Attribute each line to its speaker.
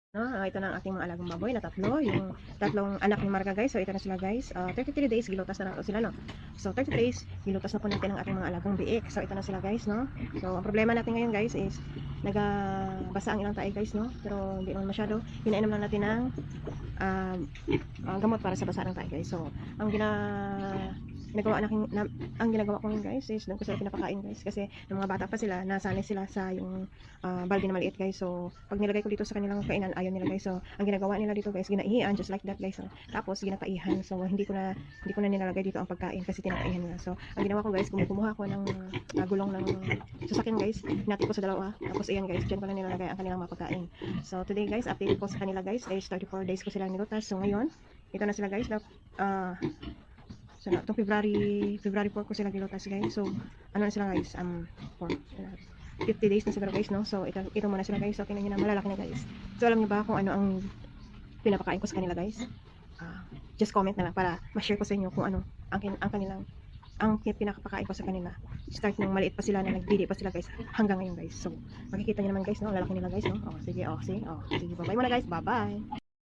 Speaker 1: No, ito na ang ating mga alagang baboy na tatlo, yung tatlong anak ni Marga guys. So ito na sila guys. 33 days gilutas na sila no. So 30 days gilutas na po natin ang ating mga alagang biik. So ito na sila guys no. So ang problema natin ngayon guys is nagabasa ang ilang tae guys no. Pero hindi naman masyado. Pinainom lang natin ng gamot para sa basa ng tae guys. So ang ang ginagawa ko yun guys is doon ko sila pinapakain guys kasi ng mga bata pa sila nasanay sila sa yung balde na maliit guys. So pag nilagay ko dito sa kanilang kainan ayaw nila guys. So ang ginagawa nila dito guys ginaihian just like that guys. So, tapos ginapaihan. So hindi ko na nilalagay dito ang pagkain kasi tinapaihan nila. So ang ginawa ko guys kumuha ko ng gulong ng sasakyan guys. Hinati ko sa dalawa. Tapos ayan guys diyan ko na nilalagay ang kanilang mga pagkain. So today guys update ko sa kanila guys is 34 days ko sila nilutas. So ngayon ito na sila guys. So itong February 4 ko sila gilutas guys. So ano na sila guys 50 days na siguro guys no. So ito muna sila guys. So tingnan niyo na malalaki na guys. So alam niyo ba kung ano ang pinapakain ko sa kanila guys? Just comment na lang para ma-share ko sa inyo kung ano ang kanilang pinakapakain ko sa kanila. Start nung maliit pa sila na nagdidi pa sila guys hanggang ngayon guys. So makikita niyo naman guys no, lalaki nila guys no. Sige, sige. Bye-bye muna guys. Bye-bye.